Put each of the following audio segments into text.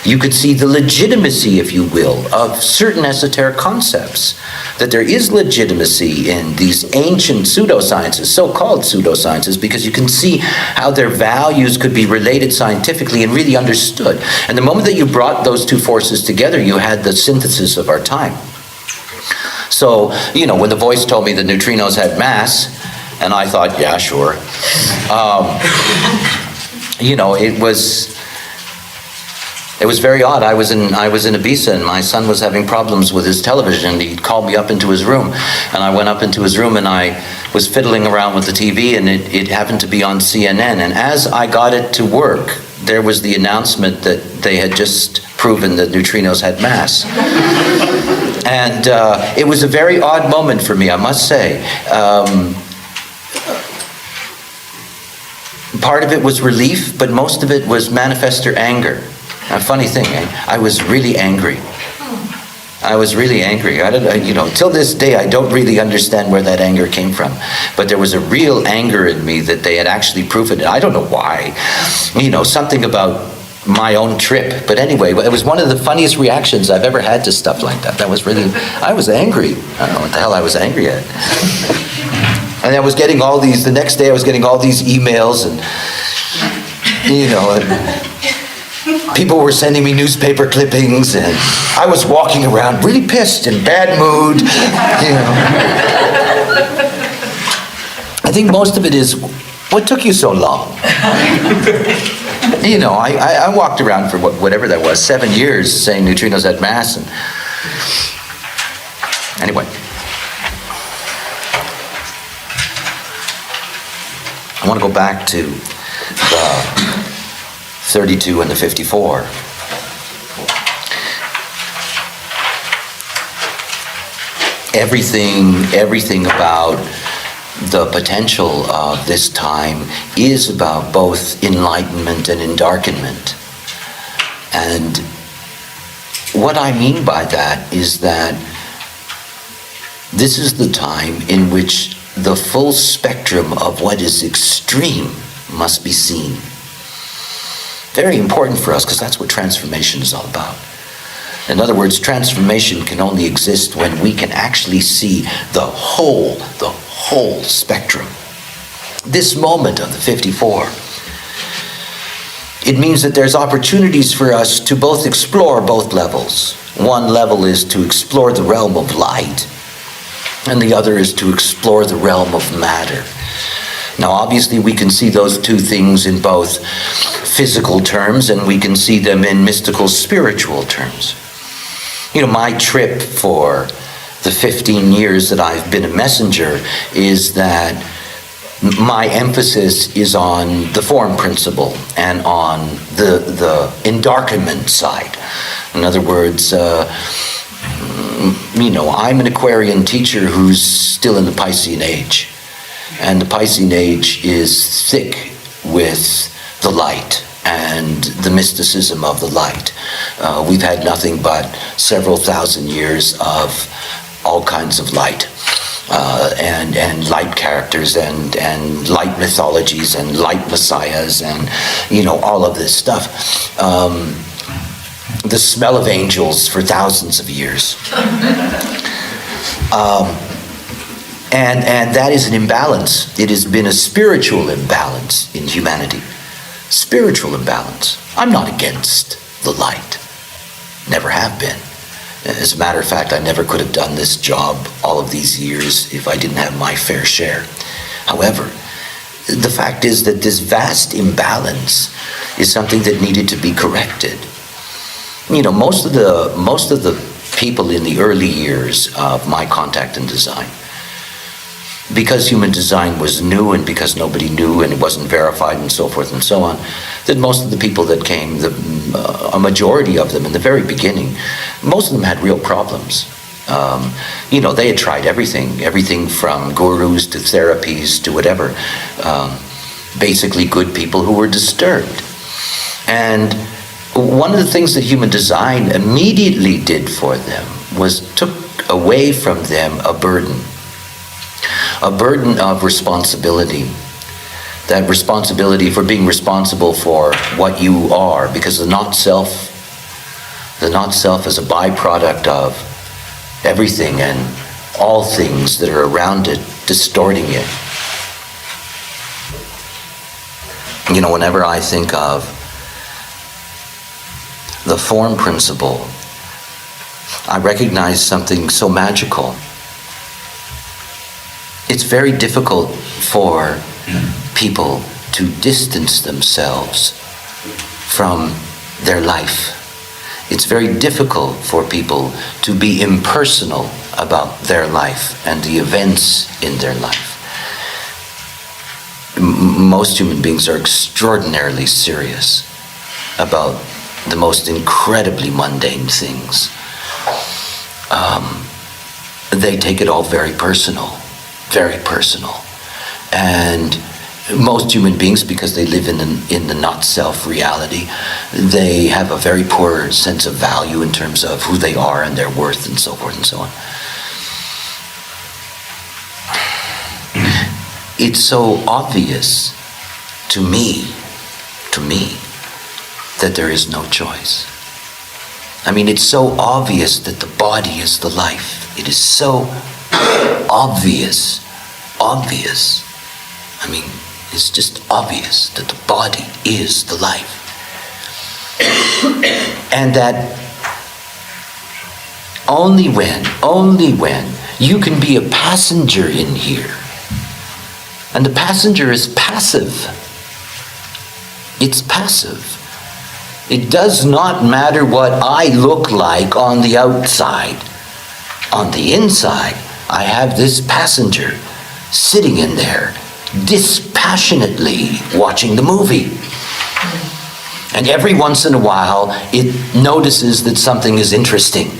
You could see the legitimacy, if you will, of certain esoteric concepts. That there is legitimacy in these ancient pseudosciences, so-called pseudosciences, because you can see how their values could be related scientifically and really understood. And the moment that you brought those two forces together, you had the synthesis of our time. So, when the voice told me the neutrinos had mass, and I thought, yeah, sure. It was very odd. I was in Ibiza, and my son was having problems with his television. He called me up into his room, and I went up into his room, and I was fiddling around with the TV, and it happened to be on CNN. And as I got it to work, there was the announcement that they had just proven that neutrinos had mass. And it was a very odd moment for me, I must say. Part of it was relief, but most of it was manifester anger. A funny thing, I was really angry. I was really angry. I don't, till this day, I don't really understand where that anger came from. But there was a real anger in me that they had actually proven it. I don't know why. Something about my own trip. But anyway, it was one of the funniest reactions I've ever had to stuff like that. I was angry. I don't know what the hell I was angry at. And I was getting the next day I was getting all these emails and, people were sending me newspaper clippings, and I was walking around really pissed, in bad mood, I think most of it is, what took you so long? I walked around for whatever that was, 7 years, saying neutrinos had mass, and anyway. I want to go back to the 32 and the 54. Everything about the potential of this time is about both enlightenment and endarkenment. And what I mean by that is that this is the time in which the full spectrum of what is extreme must be seen. Very important for us, because that's what transformation is all about. In other words, transformation can only exist when we can actually see the whole spectrum. This moment of the 54, it means that there's opportunities for us to both explore both levels. One level is to explore the realm of light, and the other is to explore the realm of matter. Now, obviously, we can see those two things in both physical terms, and we can see them in mystical, spiritual terms. My trip for the 15 years that I've been a messenger is that my emphasis is on the form principle and on the endarkenment side. In other words, I'm an Aquarian teacher who's still in the Piscean age. And the Piscean age is thick with the light and the mysticism of the light. We've had nothing but several thousand years of all kinds of light. And light characters and light mythologies and light messiahs and, all of this stuff. The smell of angels for thousands of years. And that is an imbalance. It has been a spiritual imbalance in humanity. Spiritual imbalance. I'm not against the light. Never have been. As a matter of fact, I never could have done this job all of these years if I didn't have my fair share. However, the fact is that this vast imbalance is something that needed to be corrected. Most of the people in the early years of my contact and design, because human design was new and because nobody knew and it wasn't verified and so forth and so on, that most of the people that came, a majority of them in the very beginning, most of them had real problems. They had tried everything from gurus to therapies to whatever. Basically good people who were disturbed. And one of the things that human design immediately did for them was took away from them a burden of responsibility. That responsibility for being responsible for what you are, because the not self The not-self is a byproduct of everything and all things that are around it, distorting it. You know, whenever I think of the form principle, I recognize something so magical. It's very difficult for people to distance themselves from their life. It's very difficult for people to be impersonal about their life and the events in their life. Most human beings are extraordinarily serious about the most incredibly mundane things. They take it all very personal, very personal. And most human beings, because they live in the not-self reality, they have a very poor sense of value in terms of who they are and their worth and so forth and so on. It's so obvious to me, that there is no choice. I mean, it's so obvious that the body is the life. It is so obvious. I mean, it's just obvious that the body is the life. And that only when you can be a passenger in here. And the passenger is passive. It's passive. It does not matter what I look like on the outside. On the inside, I have this passenger sitting in there, dispassionately watching the movie. And every once in a while, it notices that something is interesting.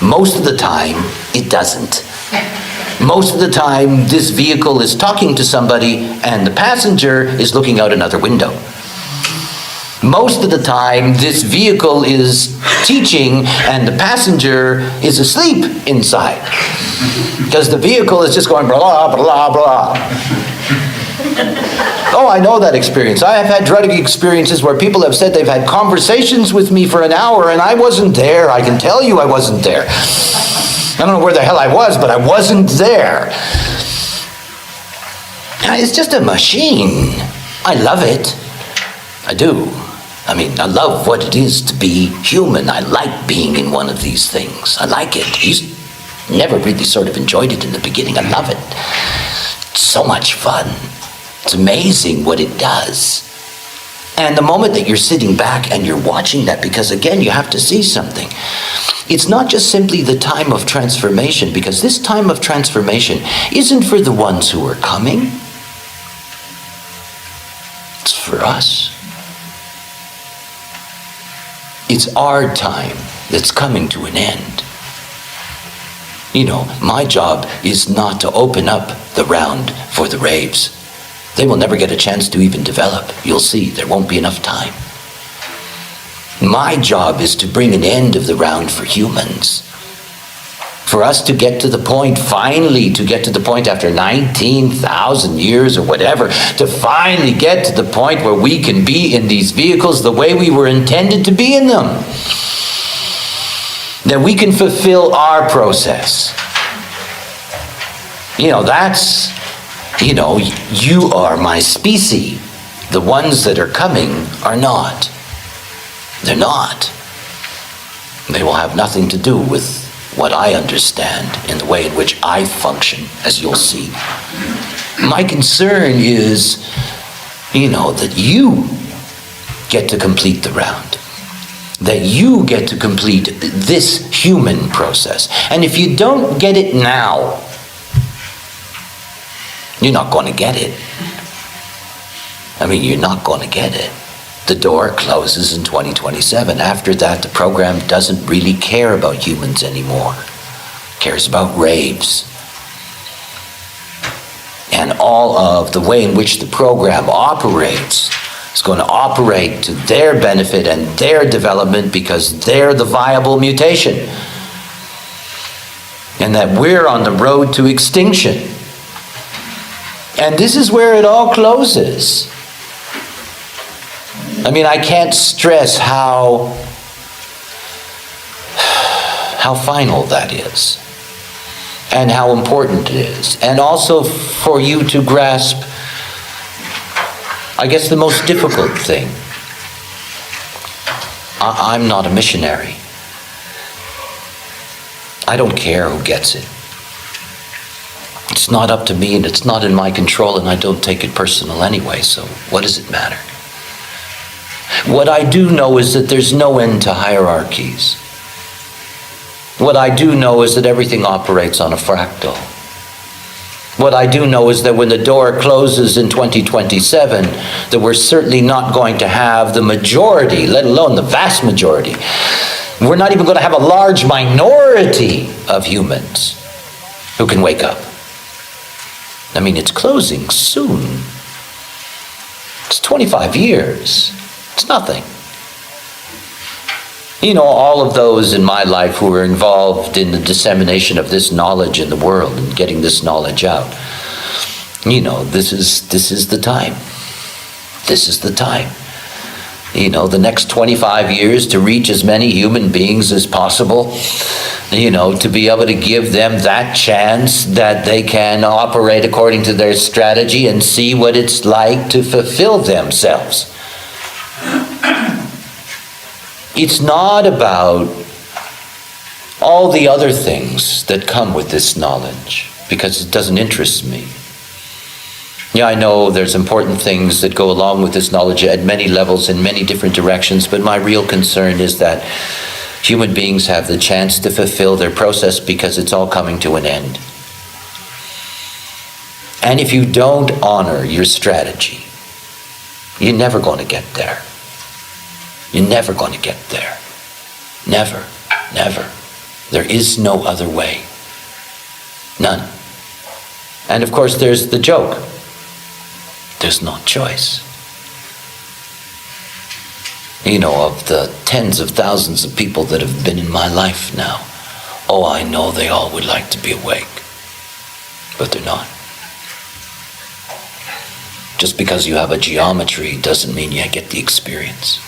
Most of the time, it doesn't. Most of the time, this vehicle is talking to somebody and the passenger is looking out another window. Most of the time, this vehicle is teaching and the passenger is asleep inside. Because the vehicle is just going blah, blah, blah. Oh, I know that experience. I have had drug experiences where people have said they've had conversations with me for an hour and I wasn't there. I can tell you I wasn't there. I don't know where the hell I was, but I wasn't there. It's just a machine. I love it. I do. I mean, I love what it is to be human. I like being in one of these things. I like it. Never really sort of enjoyed it in the beginning. I love it. It's so much fun. It's amazing what it does. And the moment that you're sitting back and you're watching that, because again, you have to see something. It's not just simply the time of transformation, because this time of transformation isn't for the ones who are coming. It's for us. It's our time that's coming to an end. You know, my job is not to open up the round for the raves. They will never get a chance to even develop. You'll see, there won't be enough time. My job is to bring an end of the round for humans. For us to get to the point, finally to get to the point after 19,000 years or whatever, to finally get to the point where we can be in these vehicles the way we were intended to be in them. That we can fulfill our process. You know, that's, you are my species. The ones that are coming are not. They're not. They will have nothing to do with what I understand in the way in which I function, as you'll see. My concern is, that you get to complete the round. That you get to complete this human process. And if you don't get it now, you're not going to get it. You're not going to get it. The door closes in 2027. After that, the program doesn't really care about humans anymore. It cares about raves. And all of the way in which the program operates is going to operate to their benefit and their development, because they're the viable mutation. And that we're on the road to extinction. And this is where it all closes. I can't stress how how final that is, and how important it is, and also for you to grasp, I guess, the most difficult thing. I'm not a missionary. I don't care who gets it. It's not up to me, and it's not in my control, and I don't take it personal anyway, so what does it matter? What I do know is that there's no end to hierarchies. What I do know is that everything operates on a fractal. What I do know is that when the door closes in 2027, that we're certainly not going to have the majority, let alone the vast majority. We're not even going to have a large minority of humans who can wake up. I mean, it's closing soon. It's 25 years. It's nothing. You know, all of those in my life who were involved in the dissemination of this knowledge in the world and getting this knowledge out, you know, this is the time. This is the time. You know, the next 25 years to reach as many human beings as possible, you know, to be able to give them that chance that they can operate according to their strategy and see what it's like to fulfill themselves. It's not about all the other things that come with this knowledge, because it doesn't interest me. Yeah, I know there's important things that go along with this knowledge at many levels in many different directions, but my real concern is that human beings have the chance to fulfill their process because it's all coming to an end. And if you don't honor your strategy, you're never going to get there. You're never going to get there. Never, never. There is no other way. None. And of course, there's the joke. There's no choice. You know, of the tens of thousands of people that have been in my life now, oh, I know they all would like to be awake, but they're not. Just because you have a geometry doesn't mean you get the experience.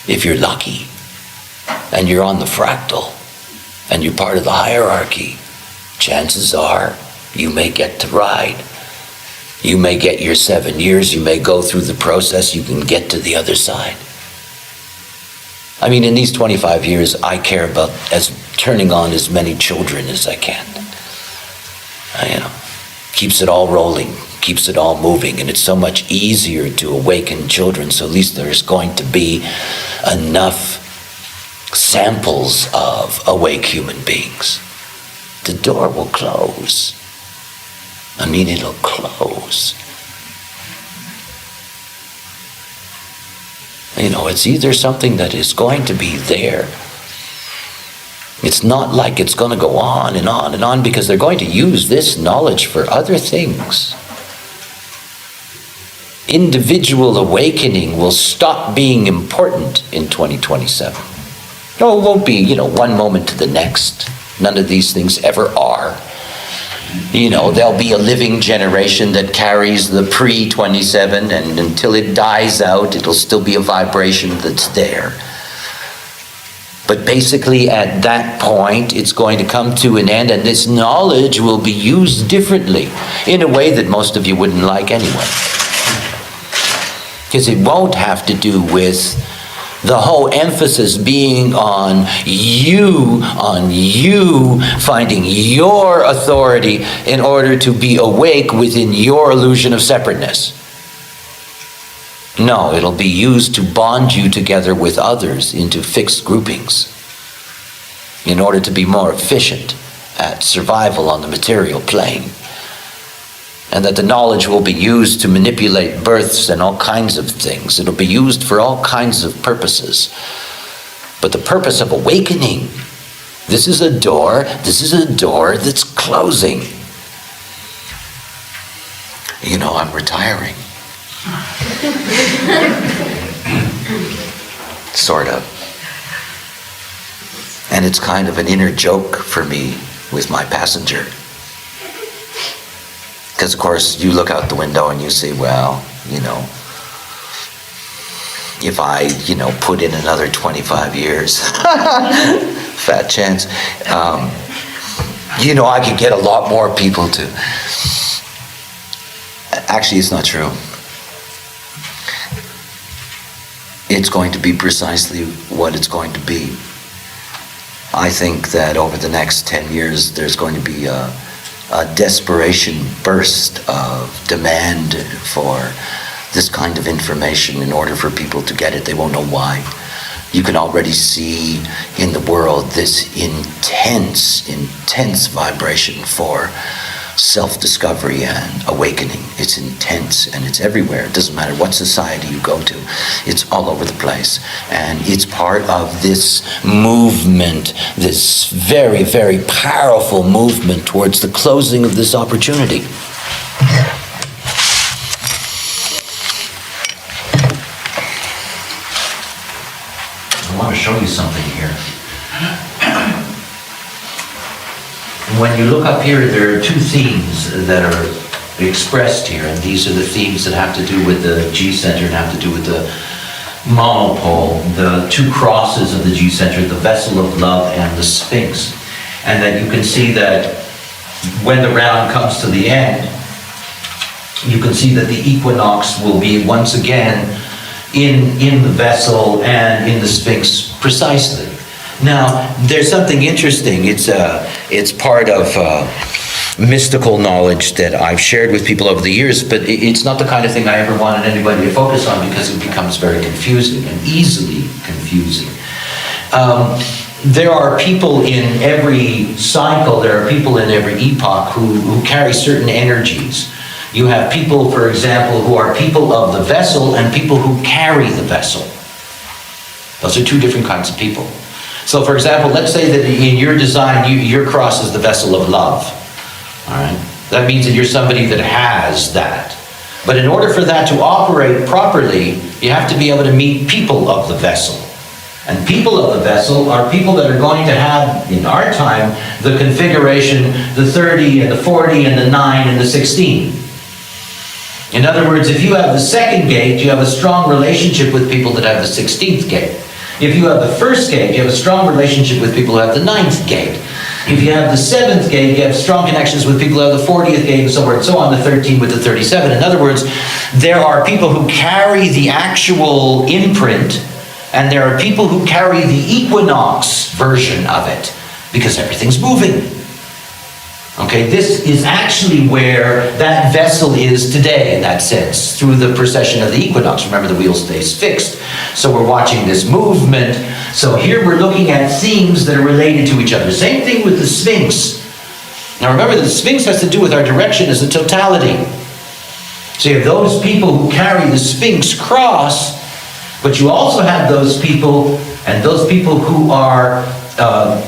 If you're lucky, and you're on the fractal, and you're part of the hierarchy, chances are you may get to ride. You may get your 7 years, you may go through the process, you can get to the other side. I mean, in these 25 years, I care about turning on as many children as I can. You know, keeps it all rolling, keeps it all moving, and it's so much easier to awaken children, so at least there's going to be enough samples of awake human beings. The door will close. I mean, it'll close. You know, it's either something that is going to be there. It's not like it's going to go on and on and on, because they're going to use this knowledge for other things. Individual awakening will stop being important in 2027. No, it won't be, you know, one moment to the next. None of these things ever are. You know, there'll be a living generation that carries the pre-27, and until it dies out, it'll still be a vibration that's there. But basically at that point, it's going to come to an end, and this knowledge will be used differently, in a way that most of you wouldn't like anyway. Because it won't have to do with the whole emphasis being on you finding your authority in order to be awake within your illusion of separateness. No, it'll be used to bond you together with others into fixed groupings in order to be more efficient at survival on the material plane. And that the knowledge will be used to manipulate births and all kinds of things. It'll be used for all kinds of purposes. But the purpose of awakening, this is a door that's closing. You know, I'm retiring. Sort of. And it's kind of an inner joke for me with my passenger. Because, of course, you look out the window and you see, well, you know, if I, put in another 25 years, fat chance, I could get a lot more people to. Actually, it's not true. It's going to be precisely what it's going to be. I think that over the next 10 years, there's going to be a desperation burst of demand for this kind of information in order for people to get it. They won't know why. You can already see in the world this intense vibration for self-discovery and awakening. It's intense and it's everywhere. It doesn't matter what society you go to. It's all over the place. And it's part of this movement, this very, very powerful movement towards the closing of this opportunity. I want to show you something here. When you look up here, there are two themes that are expressed here, and these are the themes that have to do with the G-center and have to do with the monopole, the two crosses of the G-center, the vessel of love and the Sphinx. And that you can see that when the round comes to the end, you can see that the equinox will be once again in the vessel and in the Sphinx precisely. Now, there's something interesting. It's part of mystical knowledge that I've shared with people over the years, but it's not the kind of thing I ever wanted anybody to focus on because it becomes very confusing and easily confusing. There are people in every cycle, there are people in every epoch who carry certain energies. You have people, for example, who are people of the vessel and people who carry the vessel. Those are two different kinds of people. So, for example, let's say that in your design, your cross is the vessel of love. All right? That means that you're somebody that has that. But in order for that to operate properly, you have to be able to meet people of the vessel. And people of the vessel are people that are going to have, in our time, the configuration, the 30 and the 40 and the 9 and the 16. In other words, if you have the second gate, you have a strong relationship with people that have the 16th gate. If you have the first gate, you have a strong relationship with people who have the 9th gate. If you have the 7th gate, you have strong connections with people who have the 40th gate and so forth and so on, the 13 with the 37. In other words, there are people who carry the actual imprint, and there are people who carry the equinox version of it, because everything's moving. Okay, this is actually where that vessel is today in that sense, through the precession of the equinox. Remember, the wheel stays fixed. So we're watching this movement. So here we're looking at themes that are related to each other. Same thing with the Sphinx. Now remember, the Sphinx has to do with our direction as a totality. So you have those people who carry the Sphinx cross, but you also have those people, and those people who are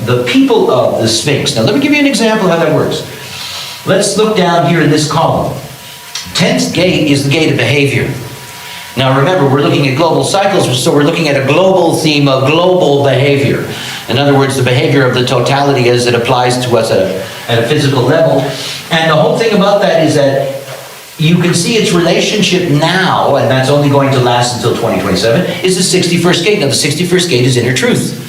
the people of the Sphinx. Now let me give you an example of how that works. Let's look down here in this column. 10th gate is the gate of behavior. Now remember, we're looking at global cycles, so we're looking at a global theme of global behavior. In other words, the behavior of the totality as it applies to us at a physical level. And the whole thing about that is that you can see its relationship now, and that's only going to last until 2027, is the 61st gate. Now the 61st gate is inner truth.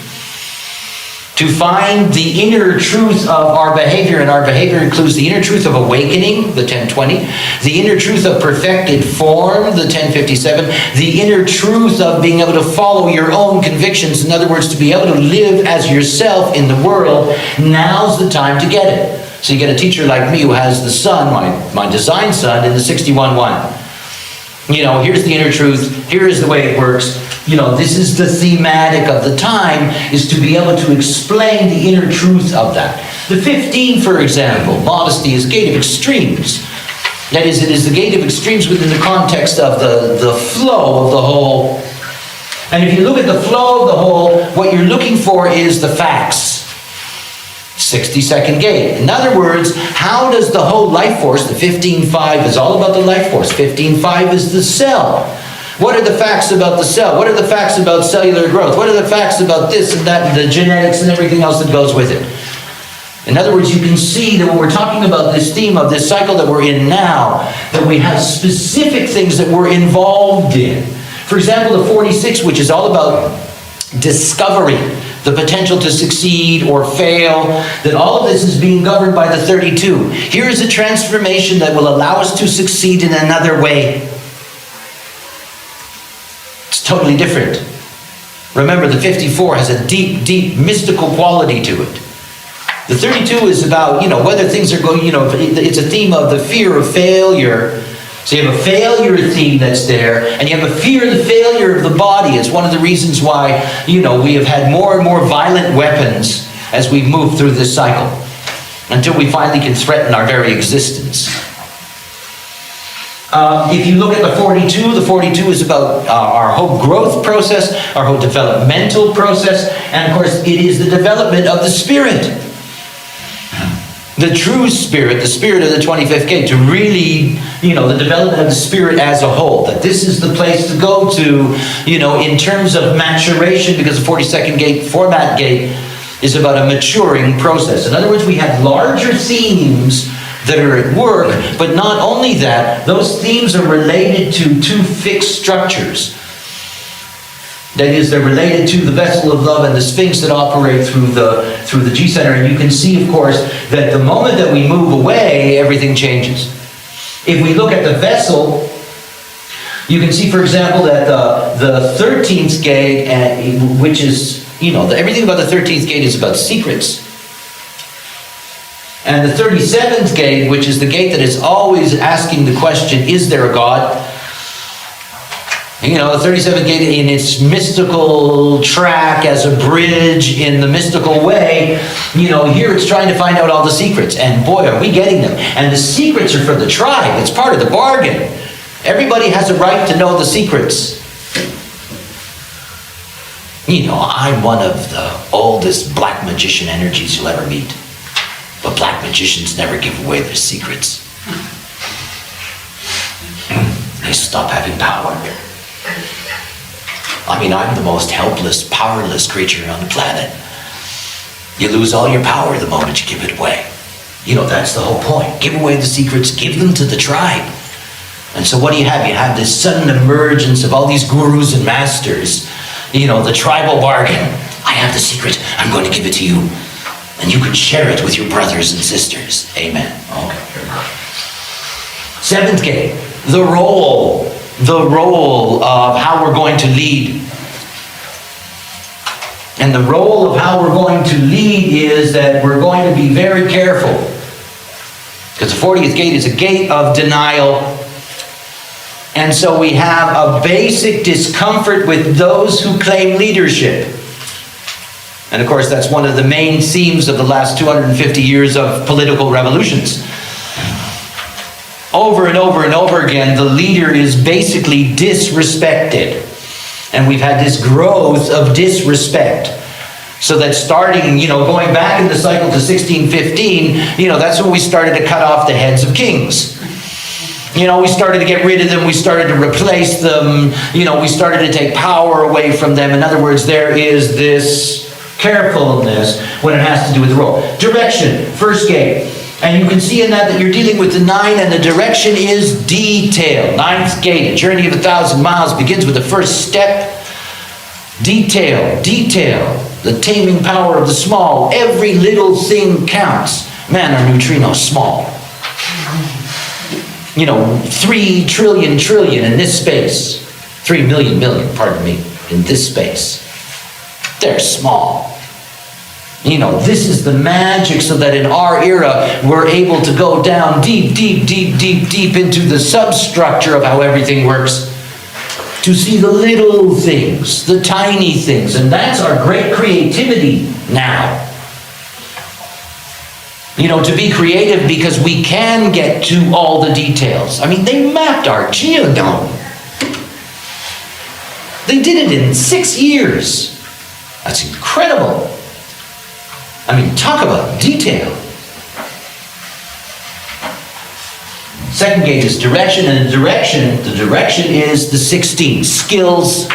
To find the inner truth of our behavior, and our behavior includes the inner truth of awakening, the 1020, the inner truth of perfected form, the 1057, the inner truth of being able to follow your own convictions, in other words, to be able to live as yourself in the world, now's the time to get it. So you get a teacher like me who has the sun, my design sun, in the 61-1. You know, here's the inner truth, here is the way it works. You know, this is the thematic of the time, is to be able to explain the inner truth of that. The 15, for example, modesty is gate of extremes. That is, it is the gate of extremes within the context of the flow of the whole. And if you look at the flow of the whole, what you're looking for is the facts. 62nd gate. In other words, how does the whole life force, the 15-5 is all about the life force. 15-5 is the cell. What are the facts about the cell? What are the facts about cellular growth? What are the facts about this and that, and the genetics and everything else that goes with it? In other words, you can see that when we're talking about this theme of this cycle that we're in now, that we have specific things that we're involved in. For example, the 46, which is all about discovery, the potential to succeed or fail, that all of this is being governed by the 32. Here is a transformation that will allow us to succeed in another way. It's totally different. Remember, the 54 has a deep, deep mystical quality to it. The 32 is about, whether things are going, it's a theme of the fear of failure. So you have a failure theme that's there, and you have a fear of the failure of the body. It's one of the reasons why, we have had more and more violent weapons as we've moved through this cycle, until we finally can threaten our very existence. If you look at the 42 is about our whole growth process, our whole developmental process, and of course it is the development of the spirit. The true spirit, the spirit of the 25th gate, to really, the development of the spirit as a whole. That this is the place to go to, in terms of maturation, because the 42nd gate, format gate, is about a maturing process. In other words, we have larger themes that are at work, but not only that, those themes are related to two fixed structures. That is, they're related to the vessel of love and the sphinx that operate through the G center. And you can see, of course, that the moment that we move away, everything changes. If we look at the vessel, you can see, for example, that the 13th gate, which is, everything about the 13th gate is about secrets. And the 37th gate, which is the gate that is always asking the question, is there a God? The 37th gate in its mystical track as a bridge in the mystical way, here it's trying to find out all the secrets. And boy, are we getting them. And the secrets are for the tribe. It's part of the bargain. Everybody has a right to know the secrets. I'm one of the oldest black magician energies you'll ever meet. But black magicians never give away their secrets. They stop having power. I'm the most helpless, powerless creature on the planet. You lose all your power the moment you give it away. That's the whole point. Give away the secrets, give them to the tribe. And so what do you have? You have this sudden emergence of all these gurus and masters. The tribal bargain. I have the secret, I'm going to give it to you. And you can share it with your brothers and sisters. Amen. Okay. 7th gate, the role of how we're going to lead. And the role of how we're going to lead is that we're going to be very careful. Because the 40th gate is a gate of denial. And so we have a basic discomfort with those who claim leadership. And of course, that's one of the main themes of the last 250 years of political revolutions. Over and over and over again, the leader is basically disrespected. And we've had this growth of disrespect. So that starting, going back in the cycle to 1615, that's when we started to cut off the heads of kings. We started to get rid of them. We started to replace them. We started to take power away from them. In other words, there is this carefulness when it has to do with the role. Direction, 1st gate. And you can see in that you're dealing with the 9, and the direction is detail. 9th gate, a journey of 1,000 miles begins with the first step. Detail, the taming power of the small. Every little thing counts. Man, our neutrinos small. 3 trillion in this space. 3 million, in this space. They're small. This is the magic, so that in our era, we're able to go down deep into the substructure of how everything works, to see the little things, the tiny things, and that's our great creativity now. To be creative, because we can get to all the details. They mapped our geodome. They did it in 6 years. That's incredible. Talk about detail. 2nd gate is direction, and the direction is the 16, skills.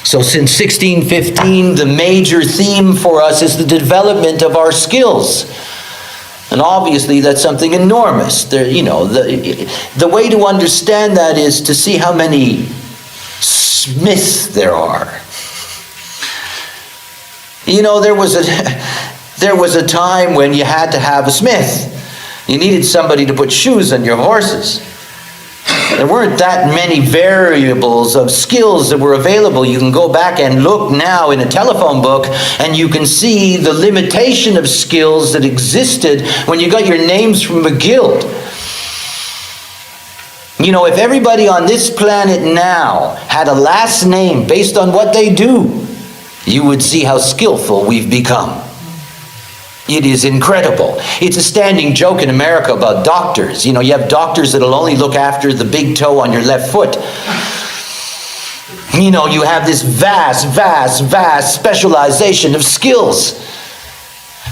So since 1615, the major theme for us is the development of our skills. And obviously that's something enormous. The way to understand that is to see how many smiths there are. There was a time when you had to have a smith. You needed somebody to put shoes on your horses. There weren't that many variables of skills that were available. You can go back and look now in a telephone book and you can see the limitation of skills that existed when you got your names from a guild. If everybody on this planet now had a last name based on what they do, you would see how skillful we've become. It is incredible. It's a standing joke in America about doctors. You have doctors that'll only look after the big toe on your left foot. You have this vast specialization of skills.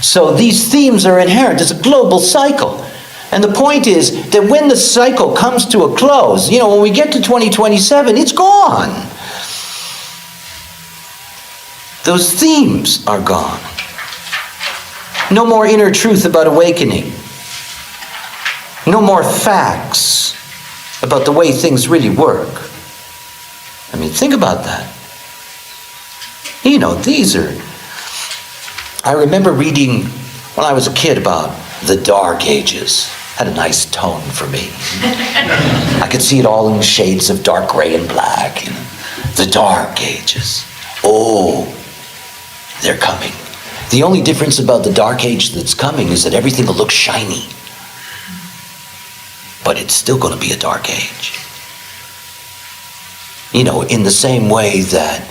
So these themes are inherent. It's a global cycle. And the point is that when the cycle comes to a close, when we get to 2027, it's gone. Those themes are gone. No more inner truth about awakening. No more facts about the way things really work. Think about that. I remember reading when I was a kid about the Dark Ages. Had a nice tone for me. I could see it all in shades of dark gray and black. The Dark Ages. Oh, they're coming. The only difference about the Dark Age that's coming is that everything will look shiny. But it's still going to be a dark age. In the same way that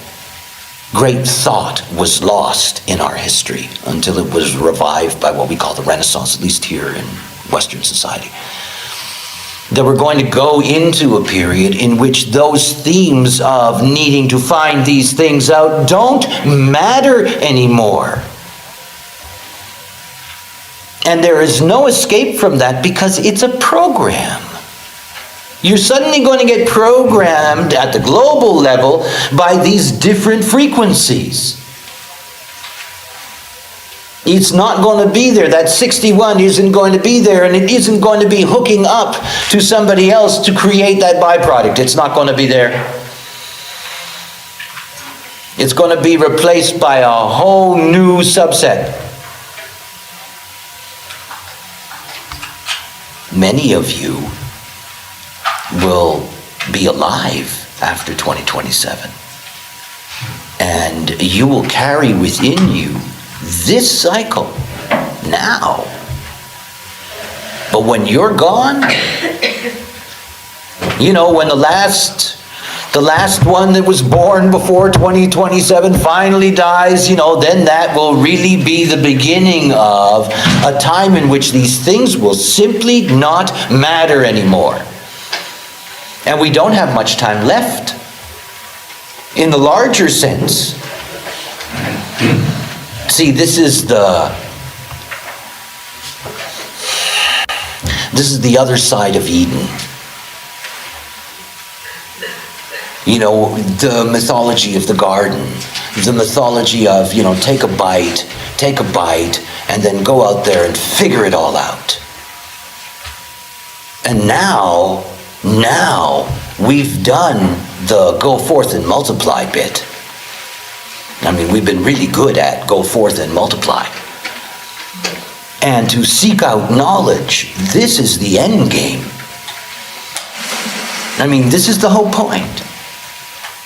great thought was lost in our history until it was revived by what we call the Renaissance, at least here in Western society. That we're going to go into a period in which those themes of needing to find these things out don't matter anymore. And there is no escape from that because it's a program. You're suddenly going to get programmed at the global level by these different frequencies. It's not going to be there. That 61 isn't going to be there, and it isn't going to be hooking up to somebody else to create that byproduct. It's not going to be there. It's going to be replaced by a whole new subset. Many of you will be alive after 2027. And you will carry within you this cycle now. But when you're gone, when the last one that was born before 2027 finally dies, then that will really be the beginning of a time in which these things will simply not matter anymore. And we don't have much time left. In the larger sense, see, this is the other side of Eden. The mythology of the garden, the mythology of, take a bite, and then go out there and figure it all out. And now we've done the go forth and multiply bit. We've been really good at go forth and multiply. And to seek out knowledge, this is the end game. This is the whole point.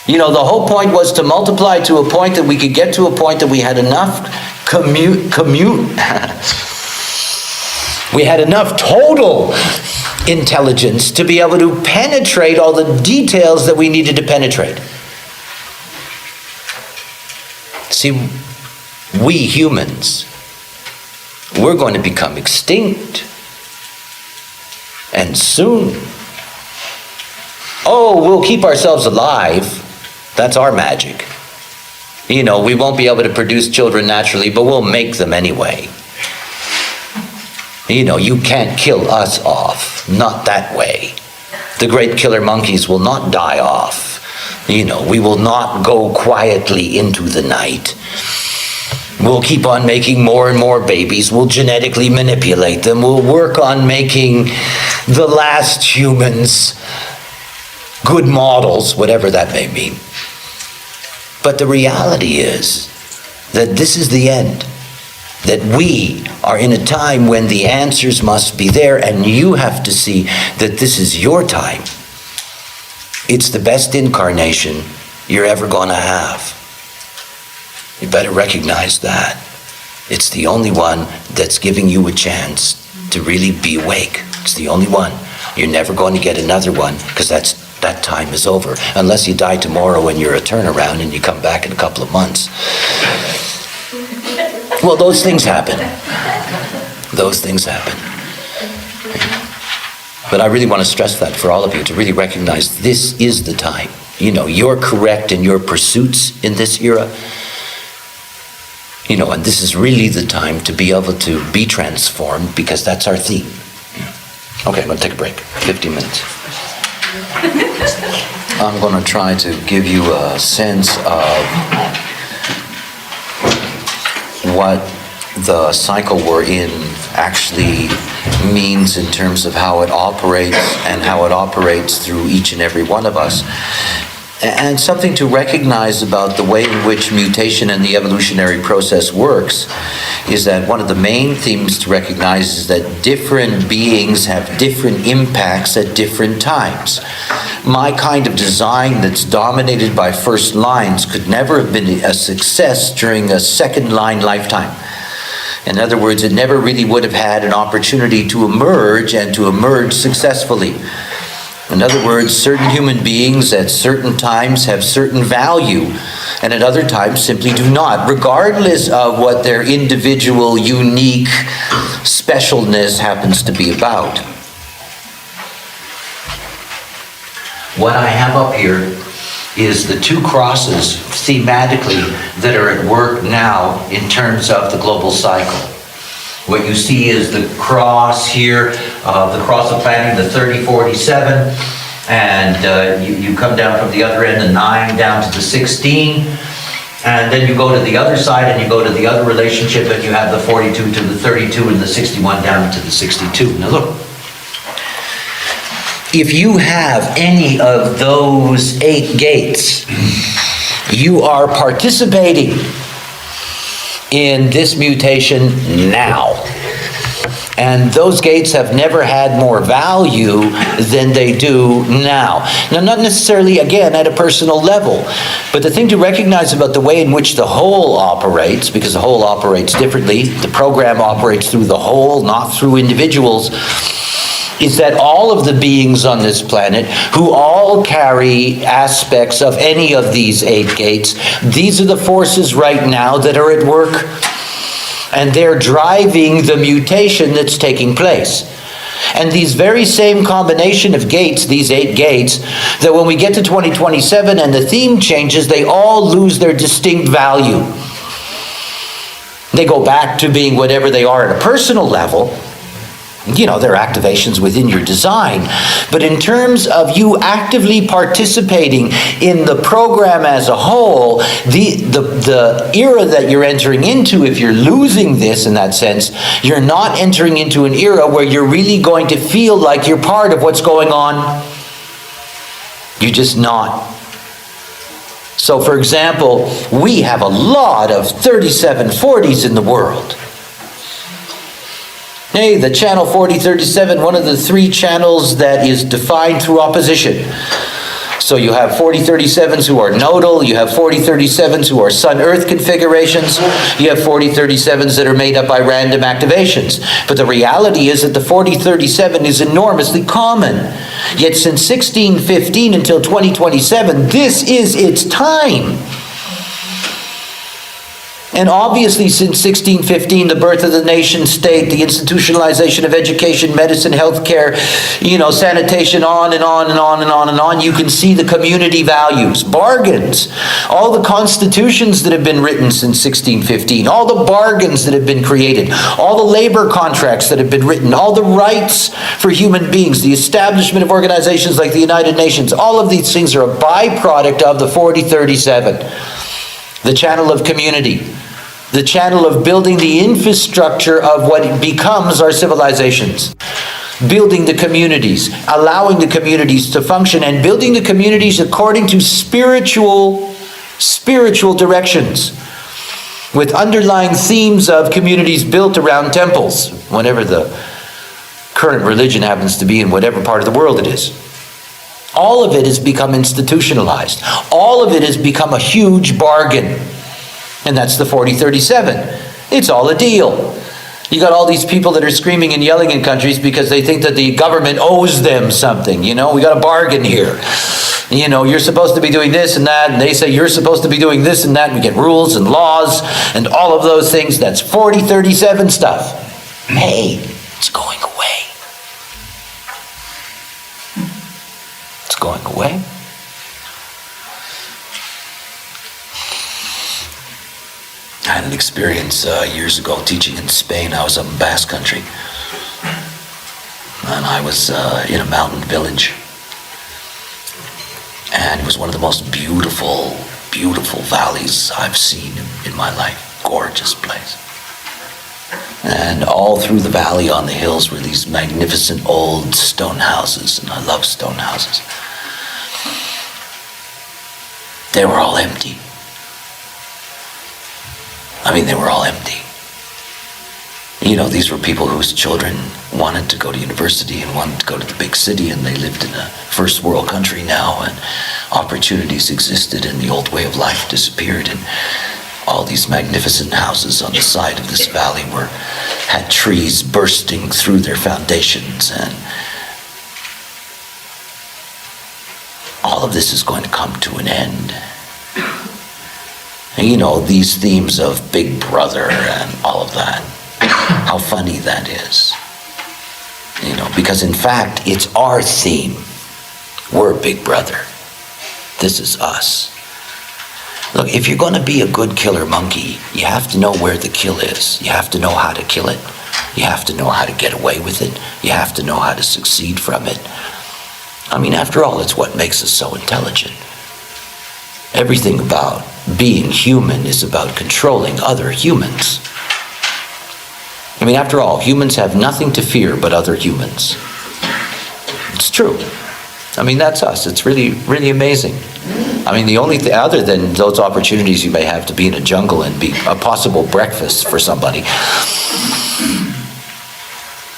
The whole point was to multiply to a point that we could get to a point that we had enough we had enough total intelligence to be able to penetrate all the details that we needed to penetrate. See, we humans, we're going to become extinct. And soon. Oh, we'll keep ourselves alive. That's our magic. We won't be able to produce children naturally, but we'll make them anyway. You can't kill us off. Not that way. The great killer monkeys will not die off. We will not go quietly into the night. We'll keep on making more and more babies. We'll genetically manipulate them. We'll work on making the last humans good models, whatever that may mean. But the reality is that this is the end. That we are in a time when the answers must be there, and you have to see that this is your time. It's the best incarnation you're ever going to have. You better recognize that. It's the only one that's giving you a chance to really be awake. It's the only one. You're never going to get another one, because that time is over. Unless you die tomorrow and you're a turnaround and you come back in a couple of months. Well, those things happen. Those things happen. But I really want to stress that for all of you, to really recognize this is the time. You know, you're correct in your pursuits in this era. You know, and this is really the time to be able to be transformed, because that's our theme. Okay, I'm going to take a break. 15 minutes. I'm going to try to give you a sense of what the cycle we're in actually means in terms of how it operates, and how it operates through each and every one of us. And something to recognize about the way in which mutation and the evolutionary process works is that one of the main themes to recognize is that different beings have different impacts at different times. My kind of design that's dominated by first lines could never have been a success during a second line lifetime. In other words, it never really would have had an opportunity to emerge, and to emerge successfully. In other words, certain human beings at certain times have certain value, and at other times simply do not, regardless of what their individual, unique specialness happens to be about. What I have up here is the two crosses thematically that are at work now in terms of the global cycle. What you see is the cross here, the cross of planning, the 3047, and you come down from the other end, the 9 down to the 16, and then you go to the other side and you go to the other relationship, and you have the 42 to the 32 and the 61 down to the 62. Now look, if you have any of those 8 gates, you are participating in this mutation now. And those gates have never had more value than they do now. Now, not necessarily, again, at a personal level, but the thing to recognize about the way in which the whole operates, because the whole operates differently, the program operates through the whole, not through individuals, is that all of the beings on this planet, who all carry aspects of any of these 8 gates, these are the forces right now that are at work, and they're driving the mutation that's taking place. And these very same combination of gates, these 8 gates, that when we get to 2027 and the theme changes, they all lose their distinct value. They go back to being whatever they are at a personal level. You know, they're activations within your design. But in terms of you actively participating in the program as a whole, the era that you're entering into, if you're losing this in that sense, you're not entering into an era where you're really going to feel like you're part of what's going on. You're just not. So, for example, we have a lot of 3740s in the world. Hey, the channel 4037, one of the 3 channels that is defined through opposition. So you have 4037s who are nodal, you have 4037s who are Sun-Earth configurations, you have 4037s that are made up by random activations. But the reality is that the 4037 is enormously common. Yet since 1615 until 2027, this is its time. And obviously since 1615, the birth of the nation state, the institutionalization of education, medicine, healthcare, sanitation, on and on and on and on and on, you can see the community values, bargains, all the constitutions that have been written since 1615, all the bargains that have been created, all the labor contracts that have been written, all the rights for human beings, the establishment of organizations like the United Nations, all of these things are a byproduct of the 4037. The channel of community. the channel of building the infrastructure of what becomes our civilizations. Building the communities, allowing the communities to function, and building the communities according to spiritual directions, with underlying themes of communities built around temples, whatever the current religion happens to be in whatever part of the world it is. All of it has become institutionalized. All of it has become a huge bargain. And that's the 4037. It's all a deal. You got all these people that are screaming and yelling in countries because they think that the government owes them something. You know, we got a bargain here. You know, you're supposed to be doing this and that, and they say you're supposed to be doing this and that, and we get rules and laws and all of those things. That's 4037 stuff. Hey, it's going away. It's going away. I had an experience years ago teaching in Spain. I was up in Basque Country. And I was in a mountain village. And it was one of the most beautiful, beautiful valleys I've seen in my life. Gorgeous place. And all through the valley on the hills were these magnificent old stone houses. And I love stone houses. They were all empty. I mean, they were all empty. You know, these were people whose children wanted to go to university and wanted to go to the big city, and they lived in a first world country now, and opportunities existed, and the old way of life disappeared, and all these magnificent houses on the side of this valley had trees bursting through their foundations, and all of this is going to come to an end. And you know, these themes of Big Brother and all of that, how funny that is. You know, because in fact, it's our theme. We're Big Brother. This is us. Look, if you're going to be a good killer monkey, you have to know where the kill is. You have to know how to kill it. You have to know how to get away with it. You have to know how to succeed from it. I mean, after all, it's what makes us so intelligent. Everything about being human is about controlling other humans. I mean, after all, humans have nothing to fear but other humans. It's true. I mean, that's us. It's really, really amazing. I mean, the only thing, other than those opportunities you may have to be in a jungle and be a possible breakfast for somebody,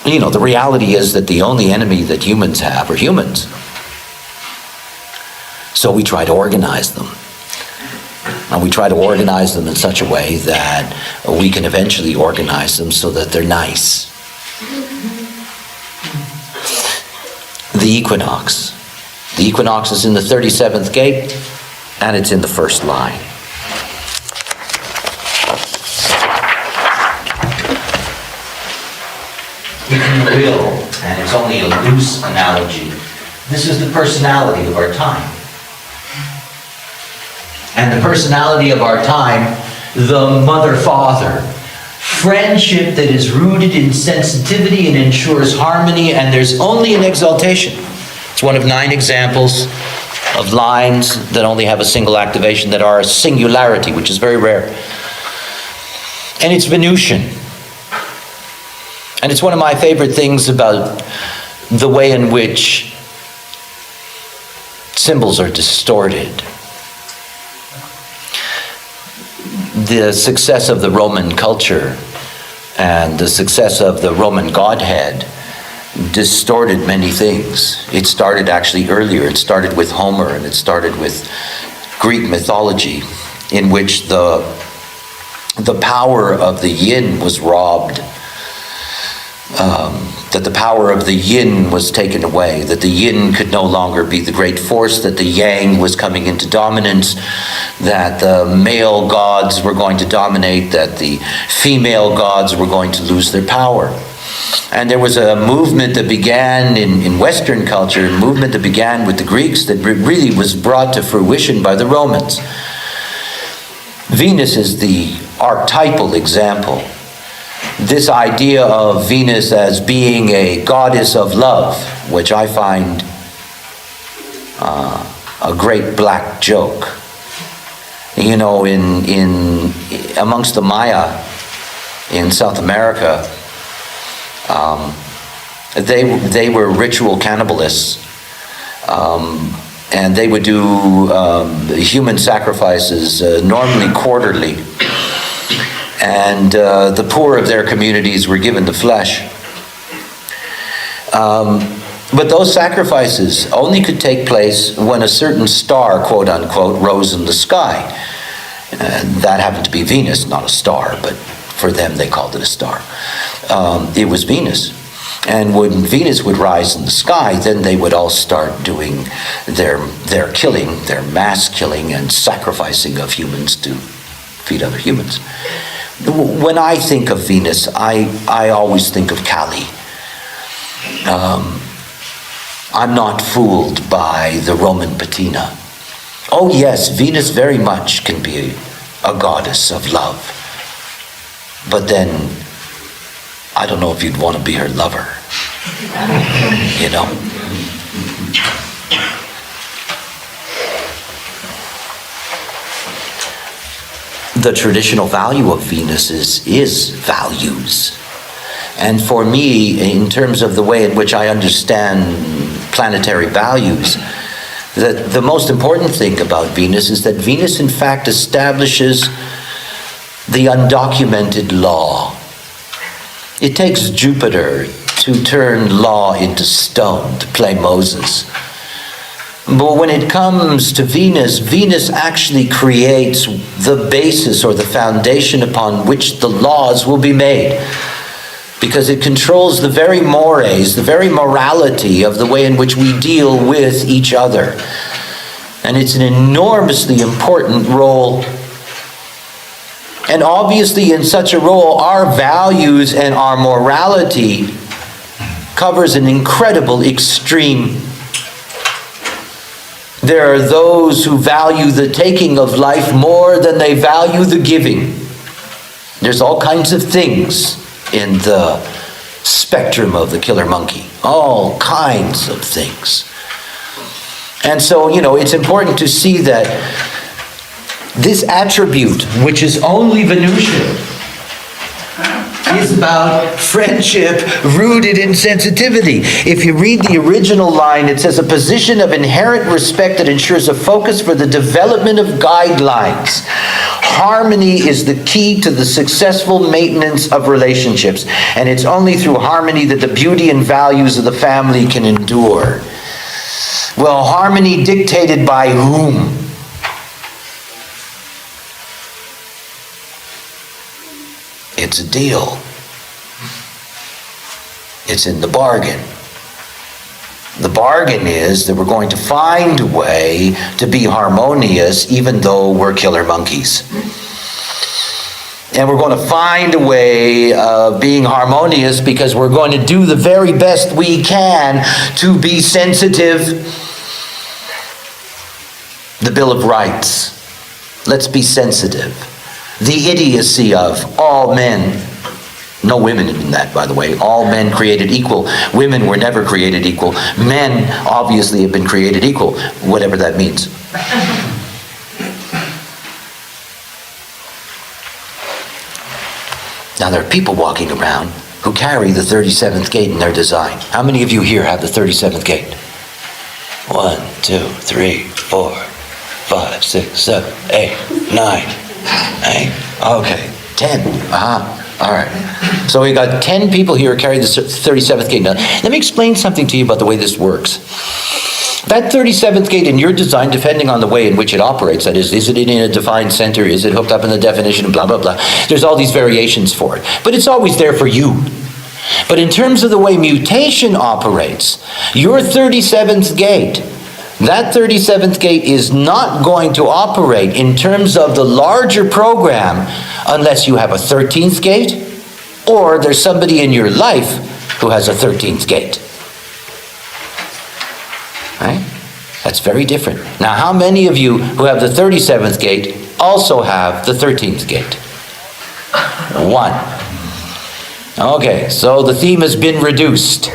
you know, the reality is that the only enemy that humans have are humans. So we try to organize them. And we try to organize them in such a way that we can eventually organize them so that they're nice. The equinox. The equinox is in the 37th gate, and it's in the first line. If you will, and it's only a loose analogy, this is the personality of our time. And the personality of our time, the mother-father. Friendship that is rooted in sensitivity and ensures harmony, and there's only an exaltation. It's one of 9 examples of lines that only have a single activation, that are a singularity, which is very rare. And it's Venusian. And it's one of my favorite things about the way in which symbols are distorted. The success of the Roman culture and the success of the Roman Godhead distorted many things. It started actually earlier. It started with Homer, and it started with Greek mythology, in which the power of the yin was robbed, that the power of the yin was taken away, that the yin could no longer be the great force, that the yang was coming into dominance, that the male gods were going to dominate, that the female gods were going to lose their power. And there was a movement that began in Western culture, a movement that began with the Greeks that really was brought to fruition by the Romans. Venus is the archetypal example. This idea of Venus as being a goddess of love, which I find a great black joke. You know, in amongst the Maya in South America, they were ritual cannibalists, and they would do human sacrifices normally quarterly, and the poor of their communities were given the flesh. But those sacrifices only could take place when a certain star, quote unquote, rose in the sky. And that happened to be Venus, not a star, but for them they called it a star. It was Venus. And when Venus would rise in the sky, then they would all start doing their killing, their mass killing and sacrificing of humans to feed other humans. When I think of Venus, I always think of Kali. I'm not fooled by the Roman patina. Oh yes, Venus very much can be a goddess of love. But then, I don't know if you'd want to be her lover. You know? The traditional value of Venus is values. And for me, in terms of the way in which I understand planetary values, the most important thing about Venus is that Venus in fact establishes the undocumented law. It takes Jupiter to turn law into stone, to play Moses. But when it comes to Venus, Venus actually creates the basis or the foundation upon which the laws will be made. Because it controls the very mores, the very morality of the way in which we deal with each other. And it's an enormously important role. And obviously in such a role, our values and our morality covers an incredible extreme. There are those who value the taking of life more than they value the giving. There's all kinds of things in the spectrum of the killer monkey. All kinds of things. And so, it's important to see that this attribute, which is only Venusian, is about friendship rooted in sensitivity. If you read the original line, it says, a position of inherent respect that ensures a focus for the development of guidelines. Harmony is the key to the successful maintenance of relationships, and it's only through harmony that the beauty and values of the family can endure. Well, harmony dictated by whom? It's a deal. It's in the bargain. The bargain is that we're going to find a way to be harmonious even though we're killer monkeys. And we're going to find a way of being harmonious because we're going to do the very best we can to be sensitive. The Bill of Rights. Let's be sensitive. The idiocy of all men. No women in that, by the way. All men created equal. Women were never created equal. Men obviously have been created equal, whatever that means. Now there are people walking around who carry the 37th gate in their design. How many of you here have the 37th gate? 1, 2, 3, 4, 5, 6, 7, 8, 9. 8. Okay. 10. All right. So we got 10 people here carrying the 37th gate. Now, let me explain something to you about the way this works. That 37th gate in your design, depending on the way in which it operates, that is it in a defined center? Is it hooked up in the definition? Blah, blah, blah. There's all these variations for it. But it's always there for you. But in terms of the way mutation operates, your 37th gate, that 37th gate is not going to operate in terms of the larger program unless you have a 13th gate or there's somebody in your life who has a 13th gate. Right? That's very different. Now, how many of you who have the 37th gate also have the 13th gate? 1. Okay, so the theme has been reduced.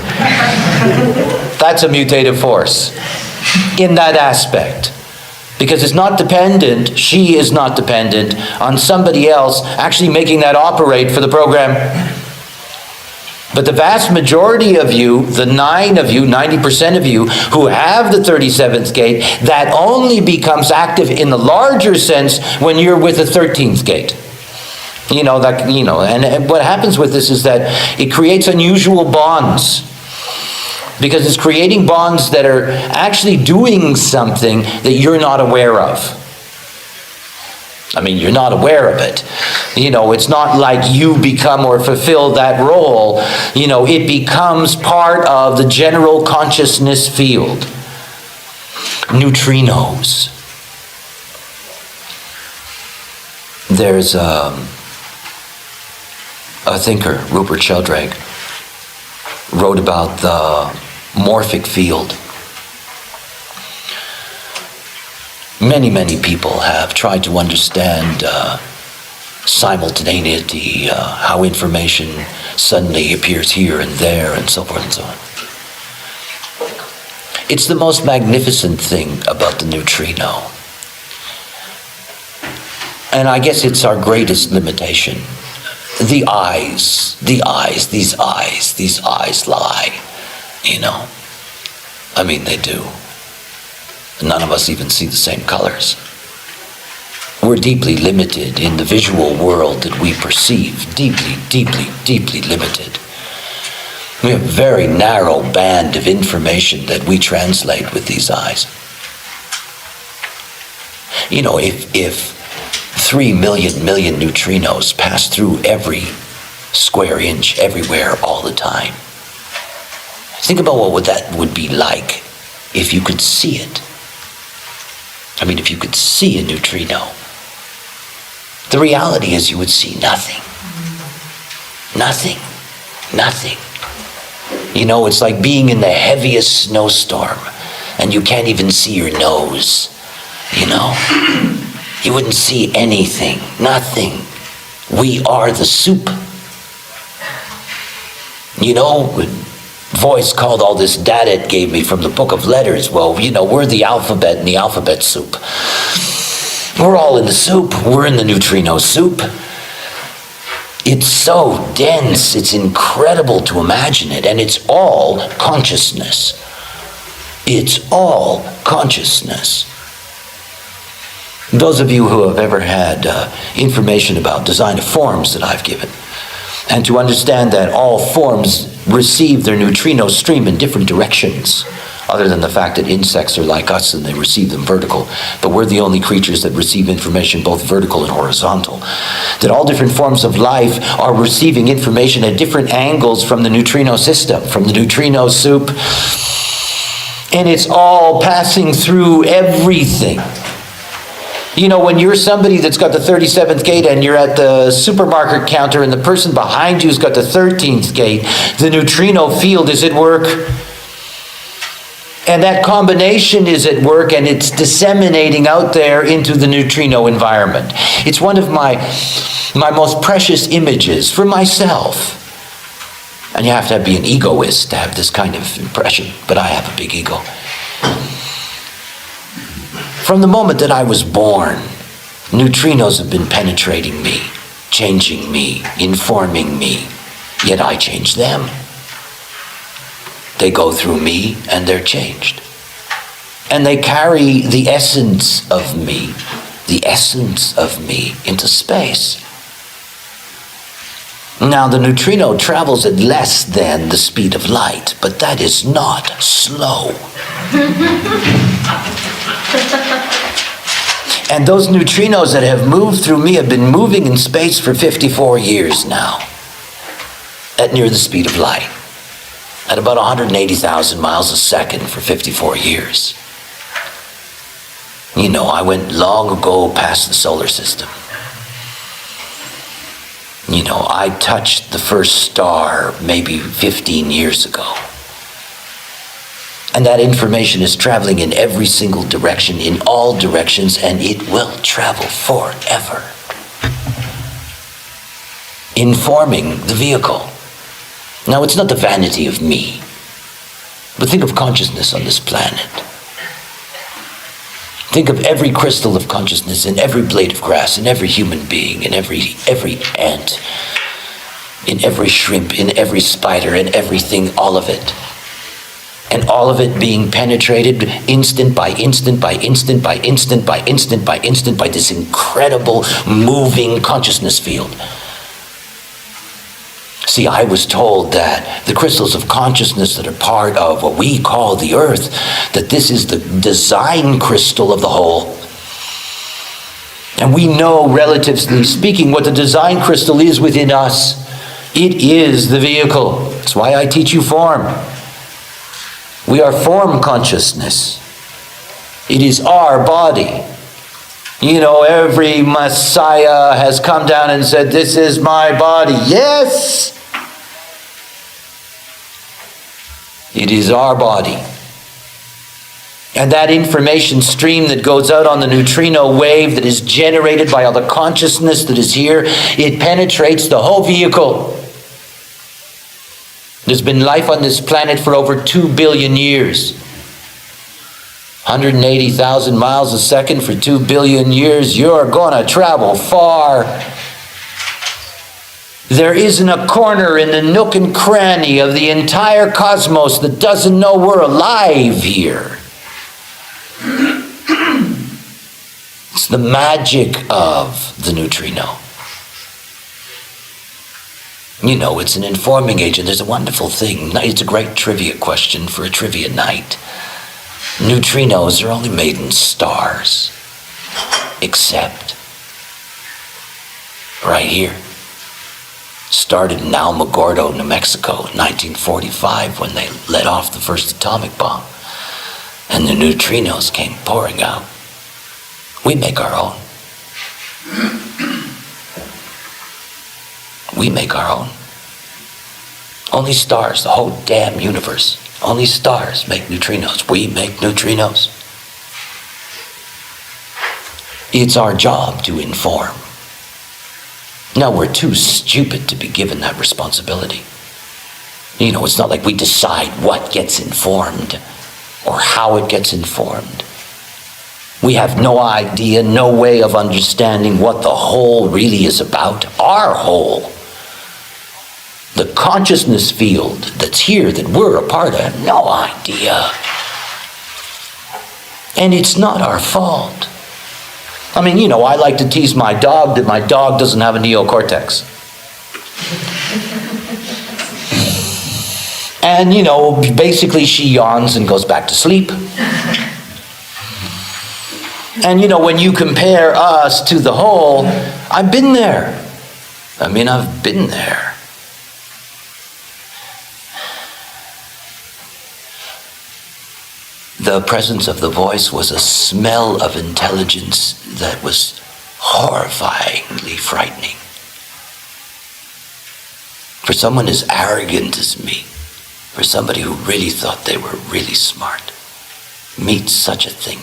That's a mutative force in that aspect. Because it's not dependent, she is not dependent on somebody else actually making that operate for the program. But the vast majority of you, the 9 of you, 90% of you who have the 37th gate, that only becomes active in the larger sense when you're with the 13th gate. And what happens with this is that it creates unusual bonds. Because it's creating bonds that are actually doing something that you're not aware of. I mean, you're not aware of it. It's not like you become or fulfill that role. It becomes part of the general consciousness field. Neutrinos. There's a thinker, Rupert Sheldrake, wrote about the morphic field. Many, many people have tried to understand simultaneity, how information suddenly appears here and there, and so forth and so on. It's the most magnificent thing about the neutrino. And I guess it's our greatest limitation. These eyes lie, I mean, they do. None of us even see the same colors. We're deeply limited in the visual world that we perceive. Deeply, deeply, deeply limited. We have a very narrow band of information that we translate with these eyes. If 3 million neutrinos pass through every square inch, everywhere, all the time. Think about what that would be like if you could see it. I mean, if you could see a neutrino. The reality is you would see nothing. Nothing. Nothing. It's like being in the heaviest snowstorm and you can't even see your nose. You wouldn't see anything. Nothing. We are the soup. Voice called all this data it gave me from the book of letters. Well, we're the alphabet in the alphabet soup. We're all in the soup. We're in the neutrino soup. It's so dense. It's incredible to imagine it. And it's all consciousness. It's all consciousness. Those of you who have ever had information about design of forms that I've given, and to understand that all forms receive their neutrino stream in different directions, other than the fact that insects are like us and they receive them vertical, but we're the only creatures that receive information both vertical and horizontal. That all different forms of life are receiving information at different angles from the neutrino system, from the neutrino soup, and it's all passing through everything. When you're somebody that's got the 37th gate and you're at the supermarket counter and the person behind you's got the 13th gate, the neutrino field is at work. And that combination is at work and it's disseminating out there into the neutrino environment. It's one of my most precious images for myself. And you have to be an egoist to have this kind of impression, but I have a big ego. From the moment that I was born, neutrinos have been penetrating me, changing me, informing me, yet I change them. They go through me and they're changed. And they carry the essence of me into space. Now the neutrino travels at less than the speed of light, but that is not slow. And those neutrinos that have moved through me have been moving in space for 54 years now, at near the speed of light, at about 180,000 miles a second for 54 years. I went long ago past the solar system. I touched the first star maybe 15 years ago. And that information is traveling in every single direction, in all directions, and it will travel forever. Informing the vehicle. Now, it's not the vanity of me, but think of consciousness on this planet. Think of every crystal of consciousness in every blade of grass, in every human being, in every ant, in every shrimp, in every spider, in everything, all of it. And all of it being penetrated instant by instant by instant by instant by instant by instant by this incredible moving consciousness field. See, I was told that the crystals of consciousness that are part of what we call the earth, that this is the design crystal of the whole. And we know, relatively speaking, what the design crystal is within us. It is the vehicle. That's why I teach you form. We are form consciousness. It is our body. You know, every Messiah has come down and said, "This is my body." Yes! It is our body. And that information stream that goes out on the neutrino wave that is generated by all the consciousness that is here, it penetrates the whole vehicle. There's been life on this planet for over 2 billion years. 180,000 miles a second for 2 billion years. You're going to travel far. There isn't a corner in the nook and cranny of the entire cosmos that doesn't know we're alive here. It's the magic of the neutrino. You know, it's an informing agent. There's a wonderful thing. It's a great trivia question for a trivia night. Neutrinos are only made in stars, except right here. Started in Alamogordo, New Mexico in 1945 when they let off the first atomic bomb. And the neutrinos came pouring out. We make our own. We make our own. Only stars, the whole damn universe, only stars make neutrinos. We make neutrinos. It's our job to inform. Now, we're too stupid to be given that responsibility. You know, it's not like we decide what gets informed or how it gets informed. We have no idea, no way of understanding what the whole really is about. Our whole. The consciousness field that's here, that we're a part of, no idea. And it's not our fault. I mean, you know, I like to tease my dog that my dog doesn't have a neocortex. And, you know, basically she yawns and goes back to sleep. And, you know, when you compare us to the whole, I've been there. I mean, I've been there. The presence of the voice was a smell of intelligence that was horrifyingly frightening. For someone as arrogant as me, for somebody who really thought they were really smart, meet such a thing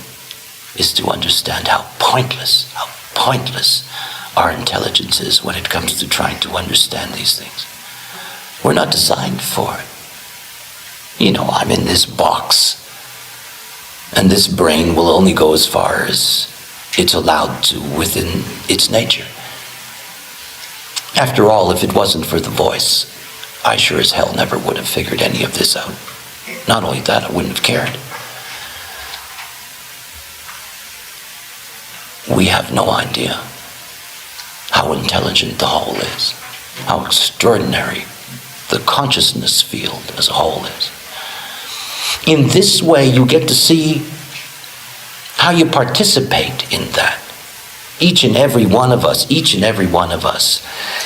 is to understand how pointless our intelligence is when it comes to trying to understand these things. We're not designed for it. You know, I'm in this box, and this brain will only go as far as it's allowed to within its nature. After all, if it wasn't for the voice, I sure as hell never would have figured any of this out. Not only that, I wouldn't have cared. We have no idea how intelligent the whole is, how extraordinary the consciousness field as a whole is. In this way, you get to see how you participate in that. Each and every one of us,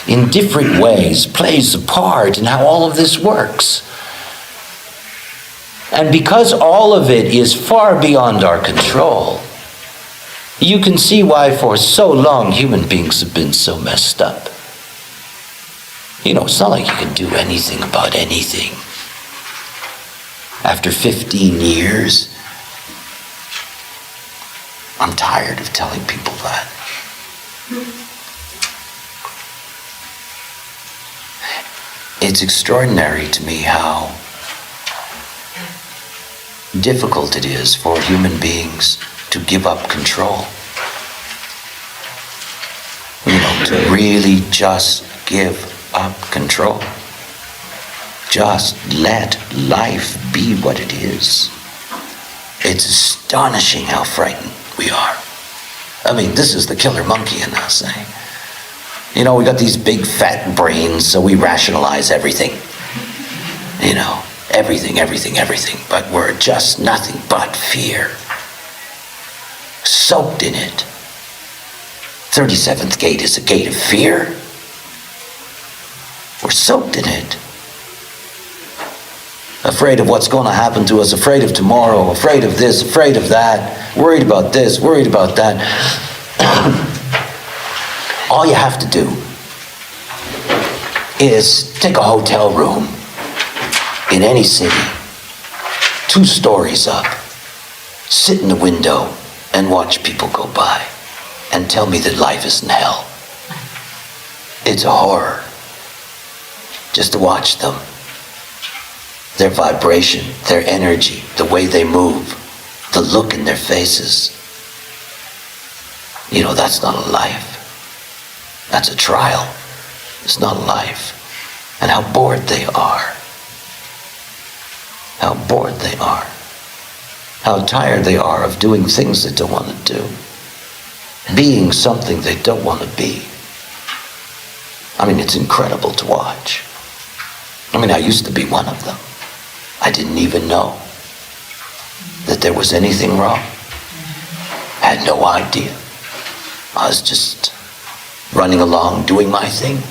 in different ways, plays a part in how all of this works. And because all of it is far beyond our control, you can see why for so long human beings have been so messed up. You know, it's not like you can do anything about anything. After 15 years, I'm tired of telling people that. It's extraordinary to me how difficult it is for human beings to give up control. To really just give up control. Just let life be what it is. It's astonishing how frightened we are. I mean, this is the killer monkey in us, eh? We got these big fat brains, so we rationalize everything. Everything. But we're just nothing but fear. Soaked in it. 37th gate is a gate of fear. We're soaked in it. Afraid of what's going to happen to us, afraid of tomorrow, afraid of this, afraid of that, worried about this, worried about that. All you have to do is take a hotel room in any city, 2 stories up, sit in the window and watch people go by and tell me that life isn't hell. It's a horror just to watch them. Their vibration, their energy, the way they move, the look in their faces. That's not a life. That's a trial. It's not a life. And how bored they are. How bored they are. How tired they are of doing things they don't want to do. Being something they don't want to be. It's incredible to watch. I used to be one of them. I didn't even know that there was anything wrong. I had no idea. I was just running along, doing my thing.